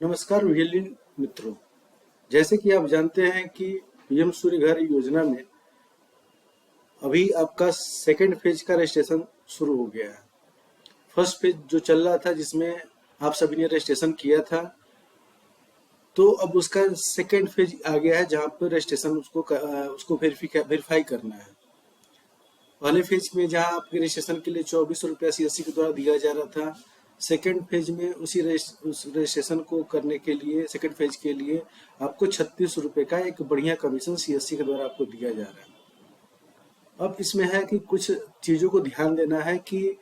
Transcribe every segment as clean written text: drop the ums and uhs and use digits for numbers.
नमस्कार वीएलई मित्रों। जैसे कि आप जानते हैं कि पीएम सूर्य घर योजना में अभी आपका सेकेंड फेज का रजिस्ट्रेशन शुरू हो गया है। फर्स्ट फेज जो चल रहा था जिसमें आप सभी ने रजिस्ट्रेशन किया था, तो अब उसका सेकेंड फेज आ गया है जहां पर रजिस्ट्रेशन उसको वेरीफाई करना है। पहले फेज में जहां आपके रजिस्ट्रेशन के लिए 2400 रुपया सीएससी के द्वारा दिया जा रहा था, सेकेंड फेज में उस रजिस्ट्रेशन को करने के लिए सेकेंड फेज के लिए आपको 3600 रुपये का एक बढ़िया कमीशन सीएससी के द्वारा आपको दिया जा रहा है। अब इसमें है कि कुछ चीज़ों को ध्यान देना है कि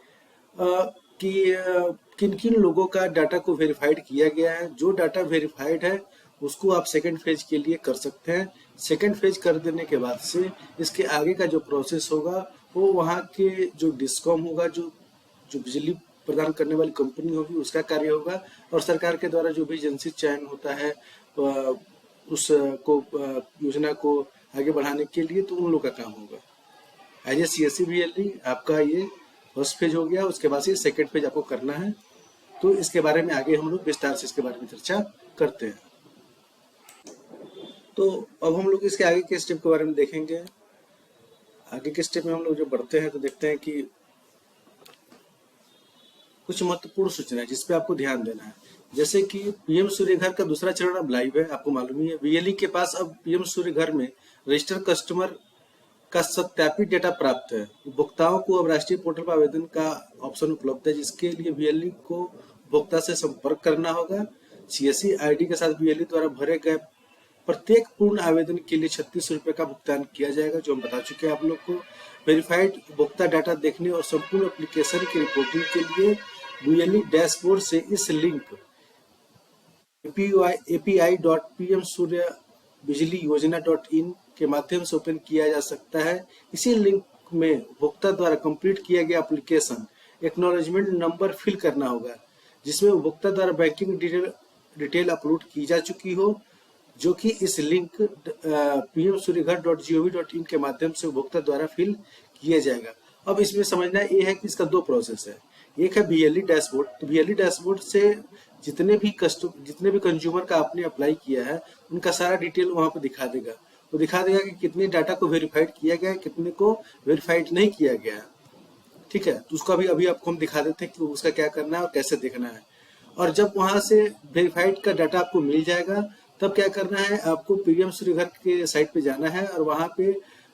किन किन लोगों का डाटा को वेरीफाइड किया गया है। जो डाटा वेरीफाइड है उसको आप सेकेंड फेज के लिए कर सकते हैं। सेकेंड फेज कर देने के बाद से इसके आगे का जो प्रोसेस होगा वो वहाँ के जो डिस्कॉम होगा, जो जो बिजली प्रदान करने वाली कंपनी होगी, उसका कार्य होगा। और सरकार के द्वारा जो भी एजेंसी चयन होता है उसको योजना को आगे बढ़ाने के लिए, तो उन लोग का काम होगा। एज ए सीएससी वीएलई आपका ये फर्स्ट फेज हो गया। उसके बाद से सेकेंड फेज आपको करना है। तो इसके बारे में आगे हम लोग विस्तार से इसके बारे में चर्चा करते हैं। तो अब हम लोग इसके आगे के स्टेप के बारे में देखेंगे। आगे के स्टेप में हम लोग जो बढ़ते हैं तो देखते हैं कि कुछ महत्वपूर्ण सूचना है जिसपे आपको ध्यान देना है। जैसे कि पीएम सूर्य घर का दूसरा चरण अब लाइव है, आपको मालूम ही है। वीएलई के पास अब पीएम सूर्य घर में रजिस्टर्ड कस्टमर का सत्यापित डेटा प्राप्त है। उपभोक्ताओं को अब राष्ट्रीय पोर्टल पर आवेदन का ऑप्शन उपलब्ध है, जिसके लिए वीएलई को उपभोक्ता से संपर्क करना होगा। सीएससी आईडी के साथ वीएलई द्वारा भरे गए प्रत्येक पूर्ण आवेदन के लिए 3600 रुपये का भुगतान किया जाएगा, जो हम बता चुके हैं आप लोग को। वेरीफाइड उपभोक्ता डाटा देखने और संपूर्ण एप्लीकेशन की रिपोर्टिंग के लिए वीएलई डैशबोर्ड से इस लिंक api.pmsuryabijilyojana.in के माध्यम से ओपन किया जा सकता है। इसी लिंक में उपभोक्ता द्वारा कंप्लीट किया गया एप्लीकेशन एक्नॉलेजमेंट नंबर फिल करना होगा, जिसमें उपभोक्ता द्वारा बैंकिंग डिटेल अपलोड की जा चुकी हो, जो कि इस लिंक pmsuryaghar.gov.in के माध्यम से उपभोक्ता द्वारा फिल किया जाएगा। अब इसमें समझना ये है कि इसका दो प्रोसेस है। एक है वीएलई डैशबोर्ड। तो वीएलई डैशबोर्ड से जितने भी कंज्यूमर का आपने अप्लाई किया है उनका सारा डिटेल वहां पर दिखा देगा। वो दिखा देगा कि कितने डाटा को वेरीफाइड किया गया है, कितने को वेरीफाइड नहीं किया गया है। ठीक है, तो उसका भी अभी आपको हम दिखा देते हैं कि उसका क्या करना है और कैसे देखना है। और जब वहां से वेरीफाइड का डाटा आपको मिल जाएगा, तब क्या करना है, आपको पीएम सूर्य घर के साइट पे जाना है और वहां पे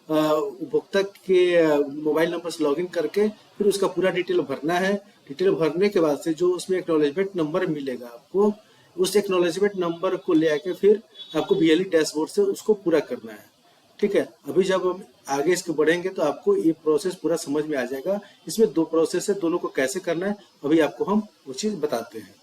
उपभोक्ता के मोबाइल नंबर से लॉगिन करके फिर उसका पूरा डिटेल भरना है। डिटेल भरने के बाद से जो उसमें एक्नॉलेजमेंट नंबर मिलेगा आपको, उस एक्नॉलेजमेंट नंबर को ले आके फिर आपको वीएलई डैशबोर्ड से उसको पूरा करना है। ठीक है, अभी जब हम आगे इसके बढ़ेंगे तो आपको ये प्रोसेस पूरा समझ में आ जाएगा। इसमें दो प्रोसेस है, दोनों को कैसे करना है अभी आपको हम वो चीज बताते हैं।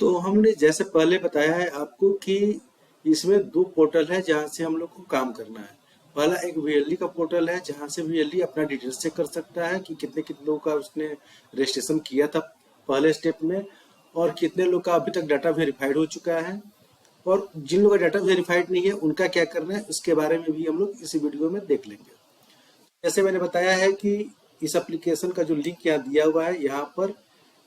तो हमने जैसे पहले बताया है आपको कि इसमें दो पोर्टल है जहां से हम लोग को काम करना है। पहला एक वीएलई का पोर्टल है जहां से वीएलई अपना डिटेल्स चेक कर सकता है कि कितने कितने लोगों का उसने रजिस्ट्रेशन किया था पहले स्टेप में, और कितने लोग का अभी तक डाटा वेरीफाइड हो चुका है, और जिन लोगों का डाटा वेरीफाइड नहीं है उनका क्या करना है उसके बारे में भी हम लोग इसी वीडियो में देख लेंगे। जैसे मैंने बताया है कि इस एप्लीकेशन का जो लिंक यहाँ दिया हुआ है, यहाँ पर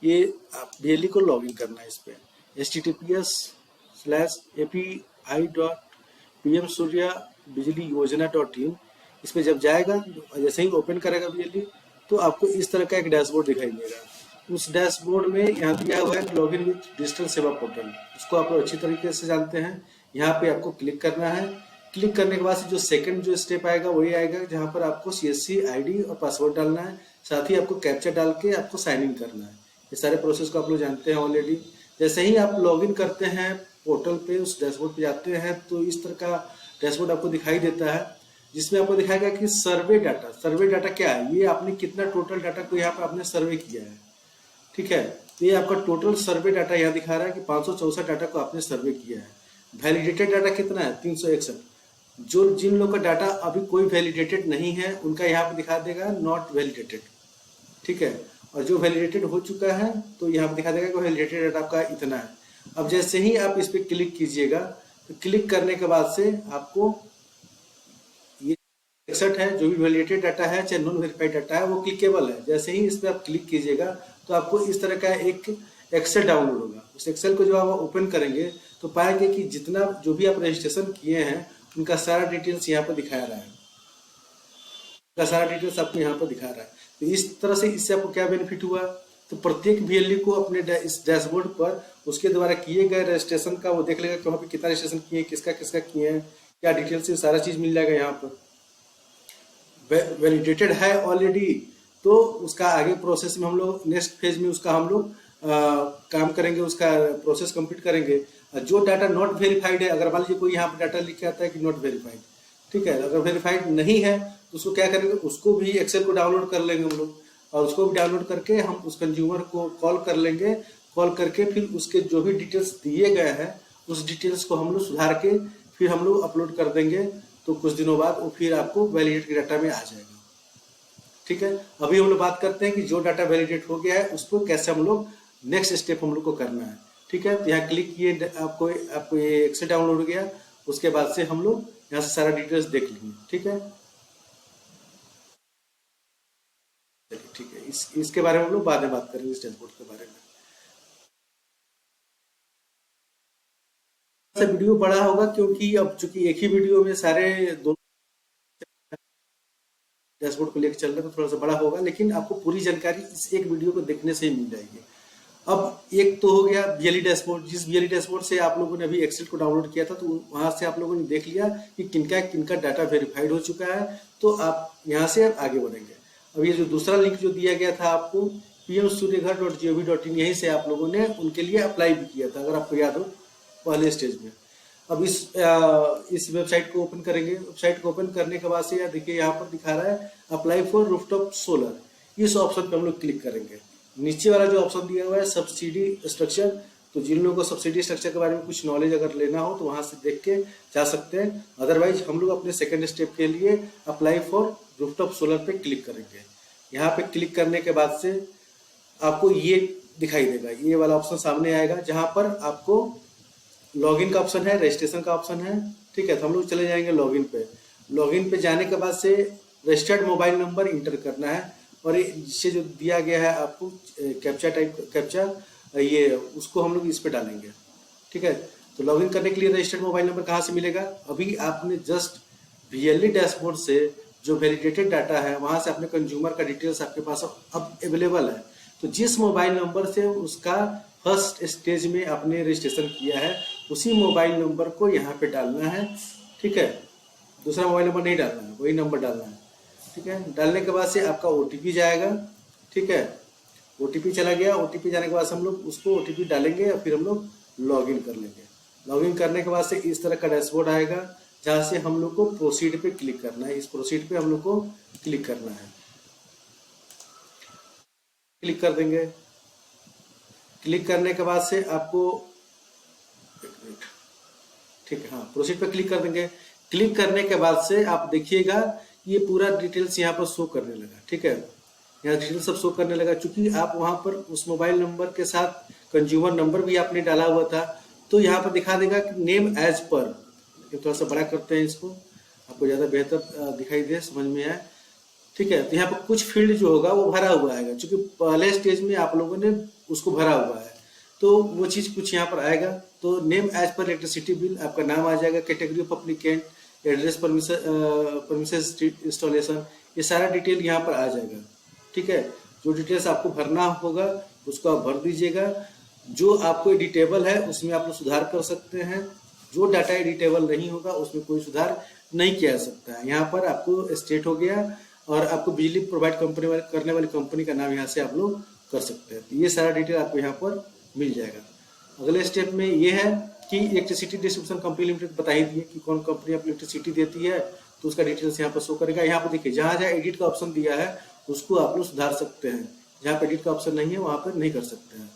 ये वीएलई को लॉगिन करना है। इस पर https://api.pmsuryabijilyojana.in इस पर जब जाएगा, जैसे ही ओपन करेगा वीएलई, तो आपको इस तरह का एक डैशबोर्ड दिखाई देगा। उस डैशबोर्ड में यहाँ दिया हुआ है लॉगिन विद डिजिटल सेवा पोर्टल। उसको आप लोग अच्छी तरीके से जानते हैं। यहाँ पे आपको क्लिक करना है। क्लिक करने के बाद जो सेकंड जो स्टेप आएगा वही आएगा, जहाँ पर आपको सीएससी आईडी और पासवर्ड डालना है। साथ ही आपको कैप्चा डाल के आपको साइन इन करना है। ये सारे प्रोसेस को आप लोग जानते हैं ऑलरेडी। जैसे ही आप लॉगिन करते हैं पोर्टल पे, उस डैशबोर्ड पे जाते हैं, तो इस तरह का डैशबोर्ड आपको दिखाई देता है, जिसमें आपको दिखाएगा कि सर्वे डाटा क्या है। ये आपने कितना टोटल डाटा को यहाँ पे आपने सर्वे किया है। ठीक है, तो ये आपका टोटल सर्वे डाटा यहाँ दिखा रहा है कि 564 डाटा को आपने सर्वे किया है। वैलिडेटेड डाटा कितना है? 361। जो जिन लोग का डाटा अभी कोई वैलिडेटेड नहीं है उनका यहाँ पे दिखा देगा नॉट वैलिडेटेड। ठीक है, और जो वैलिडेटेड हो चुका है तो यहाँ पे दिखा देगा कि वैलिडेटेड डाटा आपका इतना है। अब जैसे ही आप इस पर क्लिक कीजिएगा, तो क्लिक करने के बाद से आपको ये 61 है जो भी वैलिडेटेड डाटा है चाहे नॉन वेरीफाइड डाटा है वो क्लिकेबल है। जैसे ही इस पर आप क्लिक कीजिएगा तो आपको इस तरह का एक एक्सेल डाउनलोड होगा। उस एक्सेल को जब आप ओपन करेंगे तो पाएंगे कि जितना जो भी आप रजिस्ट्रेशन किए हैं उनका सारा डिटेल्स यहाँ पर दिखा रहा है, का सारा डिटेल्स आपको यहाँ पर दिखा रहा है। तो इस तरह से इससे आपको क्या बेनिफिट हुआ, तो प्रत्येक VLE को अपने इस डैशबोर्ड पर उसके द्वारा किए गए रजिस्ट्रेशन का वो देख लेगा कि वहाँ पे कितना रजिस्ट्रेशन किए, किसका किसका किए हैं, क्या डिटेल्स है, सारा चीज मिल जाएगा यहाँ पर। वैलिडेटेड है ऑलरेडी, तो उसका आगे प्रोसेस में हम लोग नेक्स्ट फेज में उसका हम लोग काम करेंगे, उसका प्रोसेस कंप्लीट करेंगे। जो डाटा नॉट वेरीफाइड है, अगर मान लीजिए कोई यहाँ पर डाटा लिख के आता है कि नॉट वेरीफाइड, ठीक है, अगर वेरीफाइड नहीं है तो उसको क्या करेंगे, उसको भी एक्सेल को डाउनलोड कर लेंगे हम लोग, और उसको भी डाउनलोड करके हम उस कंज्यूमर को कॉल कर लेंगे। कॉल करके फिर उसके जो भी डिटेल्स दिए गए हैं उस डिटेल्स को हम लोग सुधार के फिर हम लोग अपलोड कर देंगे। तो कुछ दिनों बाद वो फिर आपको वैलिडेट डाटा में आ जाएगा। ठीक है, अभी हम लोग बात करते हैं कि जो डाटा वैलिडेट हो गया है उसको कैसे हम लोग नेक्स्ट स्टेप हम लोग को करना है। ठीक है, तो यहाँ क्लिक किए, आपको ये एक्सेल डाउनलोड हो गया, उसके बाद से हम लोग यहाँ से सारा डिटेल्स देख लेंगे। ठीक है, ठीक है, इसके बारे में हम लोग बाद में बात करेंगे, इस डैशबोर्ड के बारे में। वीडियो बड़ा होगा क्योंकि अब चूंकि एक ही वीडियो में सारे दोनों डैशबोर्ड को लेकर चल रहे हैं, तो थोड़ा सा बड़ा होगा, लेकिन आपको पूरी जानकारी इस एक वीडियो को देखने से ही मिल जाएगी। अब एक तो हो गया VLE डैशबोर्ड, जिस VLE डैशबोर्ड से आप लोगों ने अभी एक्सेल को डाउनलोड किया था, तो वहां से आप लोगों ने देख लिया कि किनका किनका डाटा वेरीफाइड हो चुका है, तो आप यहाँ से आगे बढ़ेंगे। अब ये जो दूसरा लिंक जो दिया गया था आपको pmsuryaghar.gov.in, यहीं से आप लोगों ने उनके लिए अप्लाई भी किया था, अगर आपको याद हो पहले स्टेज में। अब इस वेबसाइट को ओपन करेंगे। वेबसाइट को ओपन करने के बाद से यार देखिए यहाँ पर दिखा रहा है अप्लाई फॉर रूफटॉप सोलर। इस ऑप्शन पे हम लोग क्लिक करेंगे। नीचे वाला जो ऑप्शन दिया हुआ है सब्सिडी स्ट्रक्चर, तो जिन लोगों को सब्सिडी स्ट्रक्चर के बारे में कुछ नॉलेज अगर लेना हो तो वहां से देख के जा सकते हैं। अदरवाइज हम लोग अपने सेकंड स्टेप के लिए अप्लाई फॉर रूफटॉप सोलर पे क्लिक करेंगे। यहाँ पे क्लिक करने के बाद से आपको ये दिखाई देगा, ये वाला ऑप्शन सामने आएगा, जहां पर आपको लॉगिन का ऑप्शन है, रजिस्ट्रेशन का ऑप्शन है। ठीक है, तो हम लोग चले जाएंगे लॉगिन पे। लॉगिन पे जाने के बाद से रजिस्टर्ड मोबाइल नंबर इंटर करना है, और इससे जो दिया गया है आपको कैप्चा ये उसको हम लोग इस पे डालेंगे। ठीक है, तो लॉगिन करने के लिए रजिस्टर्ड मोबाइल नंबर कहाँ से मिलेगा, अभी आपने जस्ट VLE डैशबोर्ड से जो वैलिडेटेड डाटा है वहां से अपने कंज्यूमर का डिटेल्स आपके पास अब अवेलेबल है। तो जिस मोबाइल नंबर से उसका फर्स्ट स्टेज में आपने रजिस्ट्रेशन किया है उसी मोबाइल नंबर को यहाँ पे डालना है। ठीक है, दूसरा मोबाइल नंबर नहीं डालना है, वही नंबर डालना है। ठीक है, डालने के बाद से आपका OTP जाएगा। ठीक है, OTP चला गया। OTP जाने के बाद हम लोग उसको OTP डालेंगे और फिर हम लोग लॉगिन कर लेंगे। लॉगिन करने के बाद से इस तरह का डैशबोर्ड आएगा, जहां से हम लोग को प्रोसीड पे क्लिक करना है। इस प्रोसीड पे हम लोग को क्लिक करना है, क्लिक कर देंगे। क्लिक करने के बाद से आपको ठीक है, हाँ, प्रोसीड पे क्लिक कर देंगे। क्लिक करने के बाद से आप देखिएगा ये पूरा डिटेल्स यहाँ पर शो करने लगा। ठीक है, यहाँ डिटेल्स सब शो करने लगा। चूंकि आप वहां पर उस मोबाइल नंबर के साथ कंज्यूमर नंबर भी आपने डाला हुआ था, तो यहाँ पर दिखा देगा कि नेम एज पर। थोड़ा सा बड़ा करते हैं इसको, आपको ज्यादा बेहतर दिखाई दे, समझ में आए। ठीक है, तो यहाँ पर कुछ फील्ड जो होगा वो भरा हुआ आएगा, क्योंकि पहले स्टेज में आप लोगों ने उसको भरा हुआ है, तो वो चीज कुछ यहाँ पर आएगा। तो name as per electricity bill, आपका नाम आ जाएगा, category of applicant, address, premises installation, ये सारा डिटेल यहाँ पर आ जाएगा। ठीक है, जो डिटेल्स आपको भरना होगा उसको आप भर दीजिएगा। जो आपको एडिटेबल है उसमें आप लोग सुधार कर सकते हैं, जो डाटा एडिटेबल नहीं होगा उसमें कोई सुधार नहीं किया जा सकता है। यहाँ पर आपको स्टेट हो गया और आपको बिजली प्रोवाइड करने वाली कंपनी का नाम यहाँ से आप लोग कर सकते हैं। तो ये सारा डिटेल आपको यहाँ पर मिल जाएगा। अगले स्टेप में ये है कि इलेक्ट्रिसिटी डिस्ट्रीब्यूशन कंपनी लिमिटेड बता ही दिए कि कौन कंपनी आपको इलेक्ट्रिसिटी देती है, तो उसका डिटेल्स यहाँ पर शो करेगा। यहाँ पर देखिए जहाँ जहाँ एडिट का ऑप्शन दिया है उसको आप लोग सुधार सकते हैं, जहाँ पे एडिट का ऑप्शन नहीं है वहां पर नहीं कर सकते हैं।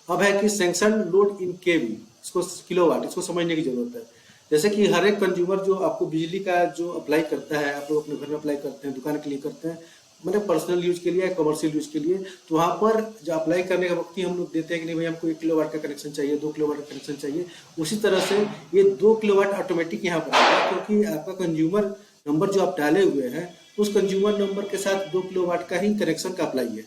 अब है कि सैंक्शन लोड इन केवी, इसको किलोवाट, इसको समझने की जरूरत है। जैसे कि हर एक कंज्यूमर जो आपको बिजली का जो अप्लाई करता है, आप लोग अपने घर में अप्लाई करते हैं, दुकान के लिए करते हैं, मतलब पर्सनल यूज के लिए या कमर्शियल यूज के लिए, तो वहां पर जो अप्लाई करने के वक्त ही हम लोग देते हैं कि नहीं भाई हमको 1 किलोवाट का कनेक्शन चाहिए, 2 किलोवाट का कनेक्शन चाहिए। उसी तरह से ये 2 किलोवाट ऑटोमेटिक यहाँ पर आएगा, क्योंकि आपका कंज्यूमर नंबर जो आप डाले हुए हैं उस कंज्यूमर नंबर के साथ 2 किलोवाट का ही कनेक्शन का अप्लाई है।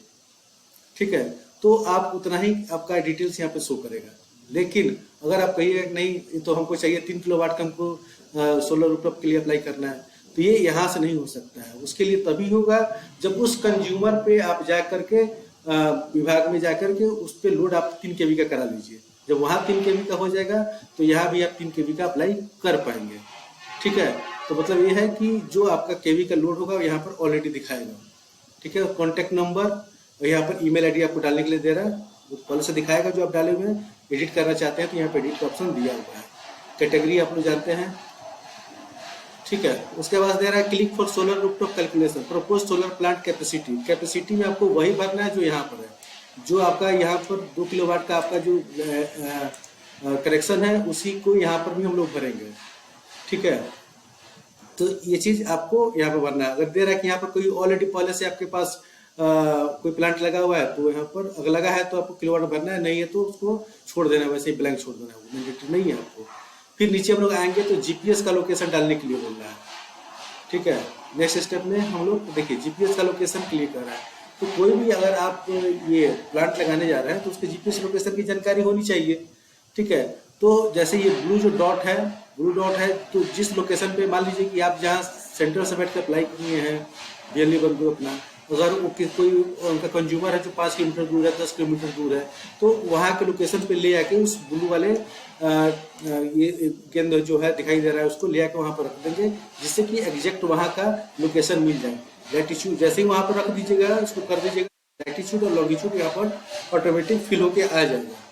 ठीक है, तो आप उतना ही आपका डिटेल्स यहाँ पे शो करेगा। लेकिन अगर आप कहिए नहीं तो हमको चाहिए 3 किलोवाट का हमको सोलर रूफटॉप के लिए अप्लाई करना है, तो ये यहाँ से नहीं हो सकता है। उसके लिए तभी होगा जब उस कंज्यूमर पे आप जा करके विभाग में जा करके उस पे लोड आप 3 kV का करा लीजिए। जब वहाँ 3 kV का हो जाएगा तो यहाँ भी आप 3 kV का अप्लाई कर पाएंगे। ठीक है, तो मतलब ये है कि जो आपका केवी का लोड होगा यहाँ पर ऑलरेडी दिखाएगा। ठीक है, कॉन्टैक्ट नंबर और यहाँ पर ईमेल आईडी आपको डालने के लिए दे रहा है, वो पहले से दिखाएगा जो आप डाले हुए हैं। एडिट करना चाहते हैं तो यहाँ पर एडिट का ऑप्शन दिया हुआ है। कैटेगरी आप लोग जानते हैं। ठीक है, उसके बाद दे रहा है click for solar rooftop calculation, propose solar plant capacity. Capacity में आपको वही भरना है जो यहाँ पर है, जो आपका यहाँ पर 2 किलोवाट का आपका जो करेक्शन है उसी को यहाँ पर भी हम लोग भरेंगे। ठीक है, तो ये चीज आपको यहाँ पे भरना है। अगर दे रहा है कि यहाँ पर कोई ऑलरेडी पहले से आपके पास कोई प्लांट लगा हुआ है तो यहाँ पर अगर लगा है तो आपको किलोवाट भरना है, नहीं है तो उसको छोड़ देना है, वैसे ही ब्लैंक छोड़ देना है, वो मैंडेटरी नहीं है आपको। फिर नीचे हम लोग आएंगे तो जीपीएस का लोकेशन डालने के लिए बोल रहा है। ठीक है, नेक्स्ट स्टेप में हम लोग देखिए जीपीएस का लोकेशन क्लिक कर रहा है। तो कोई भी अगर आप ये प्लांट लगाने जा रहे हैं तो उसके जीपीएस लोकेशन की जानकारी होनी चाहिए। ठीक है, तो जैसे ये ब्लू जो डॉट है तो जिस लोकेशन पे मान लीजिए कि आप जहाँ सेंटर से बैठ कर अप्लाई किए हैं बिजली बल्ब को अपना, अगर वो कोई उनका कंज्यूमर है जो 5 किलोमीटर दूर है, 10 किलोमीटर दूर है, तो वहाँ के लोकेशन पे ले आके उस ब्लू वाले ये केंद्र जो है दिखाई दे रहा है उसको ले आके वहाँ पर रख देंगे, जिससे कि एग्जैक्ट वहाँ का लोकेशन मिल जाए। लैटिट्यूड जैसे ही वहाँ पर रख दीजिएगा, उसको कर दीजिएगा, लैटिट्यूड और लॉन्गिट्यूड यहाँ पर ऑटोमेटिक फिल होके आ जाएगा।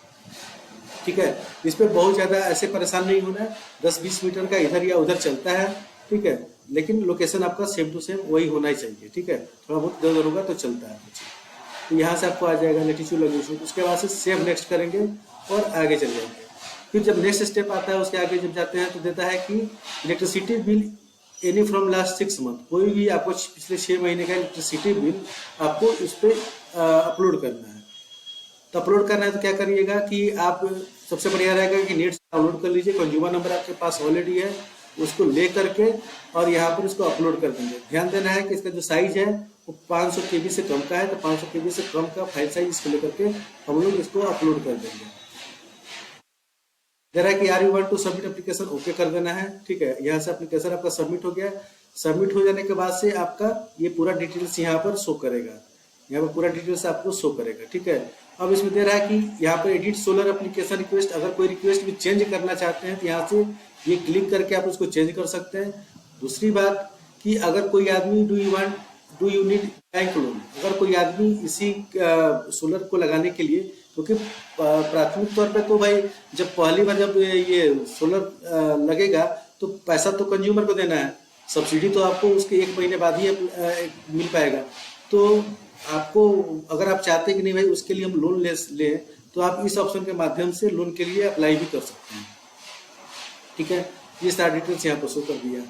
ठीक है, इस पर बहुत ज़्यादा ऐसे परेशान नहीं होना है, 10-20 मीटर का इधर या उधर चलता है। ठीक है, लेकिन लोकेशन आपका सेम टू सेम वही होना ही चाहिए। ठीक है, थोड़ा बहुत इधर उधर होगा तो चलता है। तो यहाँ से आपको आ जाएगा लैटिट्यूड लॉन्गिट्यूड। उसके बाद से सेव नेक्स्ट करेंगे और आगे चल जाएंगे। फिर जब नेक्स्ट स्टेप आता है उसके आगे जब जाते हैं तो देता है कि electricity bill any from last 6 month, कोई भी आपको पिछले 6 महीने का इलेक्ट्रिसिटी बिल आपको इस पर अपलोड करना है। तो अपलोड करना है तो क्या करिएगा कि आप सबसे बढ़िया रहेगा कि नेट से डाउनलोड कर लीजिए, कंज्यूमर नंबर आपके पास ऑलरेडी है, उसको ले करके और यहाँ पर इसको अपलोड कर देंगे। ध्यान देना है कि इसका जो साइज है वो 500 KB से कम का है, तो 500 KB से कम का फाइल साइज इसको लेकर के हम लोग इसको अपलोड कर देंगे। कह रहा है कि are you want to submit application, okay कर देना है। ठीक है, यहाँ से एप्लीकेशन आपका सबमिट हो गया। सबमिट हो जाने के बाद से आपका ये पूरा डिटेल्स यहाँ पर शो करेगा, यहाँ पर पूरा डिटेल्स आपको शो करेगा। ठीक है, अब इसमें दे रहा है कि यहाँ पर एडिट सोलर एप्लीकेशन रिक्वेस्ट, अगर कोई रिक्वेस्ट भी चेंज करना चाहते हैं तो यहाँ से ये क्लिक करके आप उसको चेंज कर सकते हैं। दूसरी बात कि अगर कोई आदमी do you need bank loan, अगर कोई आदमी इसी सोलर को लगाने के लिए, क्योंकि प्राथमिक तौर पे तो भाई जब पहली बार जब ये सोलर लगेगा तो पैसा तो कंज्यूमर को देना है, सब्सिडी तो आपको उसके 1 महीने बाद ही मिल पाएगा। तो आपको अगर आप चाहते हैं कि नहीं भाई उसके लिए हम लोन ले तो आप इस ऑप्शन के माध्यम से लोन के लिए अप्लाई भी कर सकते हैं। ठीक है, ये सारी डिटेल्स यहाँ पर शो कर दिया।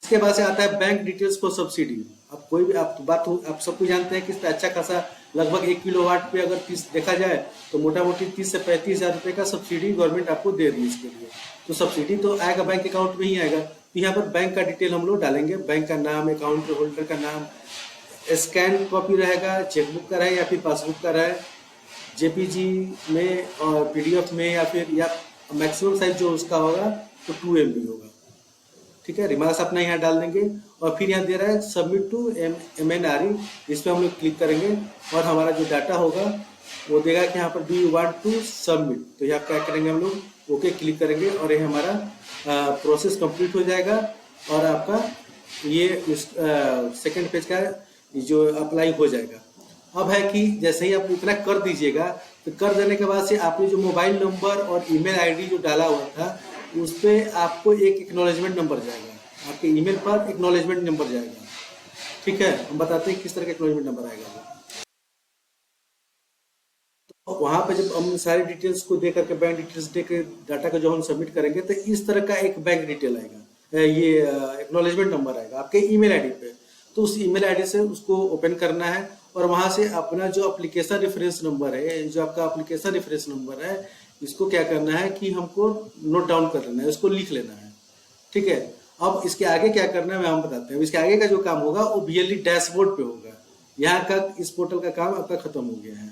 इसके बाद से आता है बैंक डिटेल्स फॉर सब्सिडी। अब कोई भी आप सबको जानते हैं कि इस पर अच्छा खासा लगभग 1 किलोवाट पे अगर 30 देखा जाए तो मोटा मोटी 30 से 35 हज़ार रुपये का सब्सिडी गवर्नमेंट आपको दे रही है इसके लिए। तो सब्सिडी तो आएगा बैंक अकाउंट में ही आएगा। तो यहाँ पर बैंक का डिटेल हम लोग डालेंगे, बैंक का नाम, अकाउंट होल्डर का नाम, स्कैन कॉपी रहेगा, चेकबुक का रहे या फिर पासबुक का रहे, जेपीजी में और पीडीएफ में, या फिर या मैक्सिमम साइज जो उसका होगा तो 2 MB होगा। ठीक है, रिमार्क्स अपना यहाँ डाल देंगे और फिर यहाँ दे रहा है सबमिट टू MNRE, इस पर हम लोग क्लिक करेंगे और हमारा जो डाटा होगा वो देगा कि यहाँ पर do you want to submit. तो यहाँ क्या करेंगे हम लोग ओके क्लिक करेंगे और ये हमारा प्रोसेस कंप्लीट हो जाएगा और आपका ये सेकंड पेज का जो अप्लाई हो जाएगा। अब है कि जैसे ही आप इतना कर दीजिएगा तो कर देने के बाद से आपने जो मोबाइल नंबर और ईमेल आईडी जो डाला हुआ था उस पर आपको एक एक्नॉलेजमेंट नंबर जाएगा, आपके ईमेल पर एक्नॉलेजमेंट नंबर जाएगा। ठीक है, हम बताते हैं किस तरह का एक्नॉलेजमेंट नंबर आएगा। तो वहाँ पे जब हम सारी डिटेल्स को दे करके बैंक डिटेल्स दे के डाटा को जो हम सबमिट करेंगे तो इस तरह का एक बैंक डिटेल आएगा, ये एक्नॉलेजमेंट नंबर आएगा आपके ईमेल आईडी पे। तो उस ईमेल आईडी से उसको ओपन करना है और वहाँ से अपना जो एप्लीकेशन रेफरेंस नंबर है, जो आपका एप्लीकेशन रेफरेंस नंबर है, इसको क्या करना है कि हमको नोट डाउन कर लेना है, इसको लिख लेना है। ठीक है, अब इसके आगे क्या करना है मैं हम बताते हैं। इसके आगे का जो काम होगा वो BLE डैशबोर्ड पे होगा। यहाँ का इस पोर्टल का काम आपका खत्म हो गया है।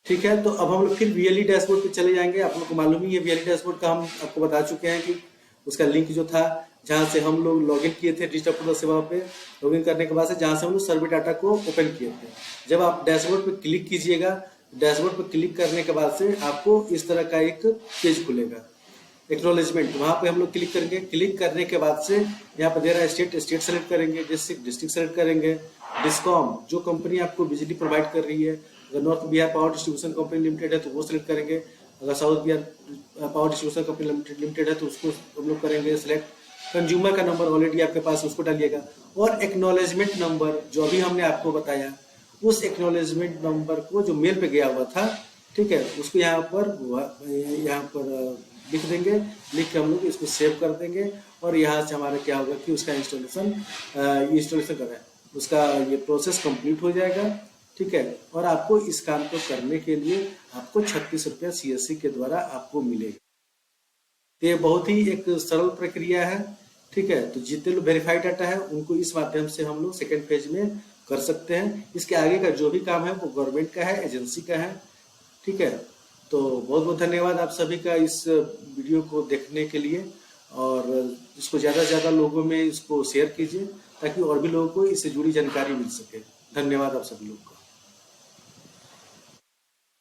ठीक है, तो अब हम लोग फिर वीएलई डैशबोर्ड पे चले जाएंगे। आप लोग को मालूम ही है वीएलई डैशबोर्ड का, हम आपको बता चुके हैं कि उसका लिंक जो था, जहाँ से हम लोग लॉगिन किए थे डिजिटल पोर्टल सेवा पे, लॉगिन करने के बाद से जहाँ से हम लोग सर्वे डाटा को ओपन किए थे, जब आप डैशबोर्ड पे क्लिक कीजिएगा, डैशबोर्ड पे क्लिक करने के बाद से आपको इस तरह का एक पेज खुलेगा, एक्नॉलेजमेंट। वहाँ पे हम लोग क्लिक करेंगे। क्लिक करने के बाद से यहाँ पर दे रहा है स्टेट, स्टेट सेलेक्ट करेंगे, डिस्ट्रिक्ट सेलेक्ट करेंगे, डिस्कॉम जो कंपनी आपको बिजली प्रोवाइड कर रही है, अगर north Bihar power distribution company limited है तो वो सिलेक्ट करेंगे, अगर south Bihar power distribution company limited है तो उसको हम लोग करेंगे सिलेक्ट। कंज्यूमर का नंबर ऑलरेडी आपके पास, उसको डालिएगा, और एक्नॉलेजमेंट नंबर जो अभी हमने आपको बताया, उस एक्नॉलेजमेंट नंबर को जो मेल पे गया हुआ था, ठीक है, उसको यहाँ पर लिख देंगे। लिख के हम लोग इसको सेव कर देंगे, और यहाँ से हमारा क्या होगा कि उसका इंस्टॉलेशन कर रहा है, उसका ये प्रोसेस कंप्लीट हो जाएगा। ठीक है, और आपको इस काम को करने के लिए आपको 36 रुपया CSC के द्वारा आपको मिलेगा। तो ये बहुत ही एक सरल प्रक्रिया है। ठीक है, तो जितने लोग वेरीफाइड डाटा है उनको इस माध्यम से हम लोग सेकेंड फेज में कर सकते हैं। इसके आगे का जो भी काम है वो गवर्नमेंट का है, एजेंसी का है। ठीक है, तो बहुत बहुत धन्यवाद आप सभी का इस वीडियो को देखने के लिए, और इसको ज़्यादा से ज़्यादा लोगों में इसको शेयर कीजिए ताकि और भी लोगों को इससे जुड़ी जानकारी मिल सके। धन्यवाद आप सभी लोग का।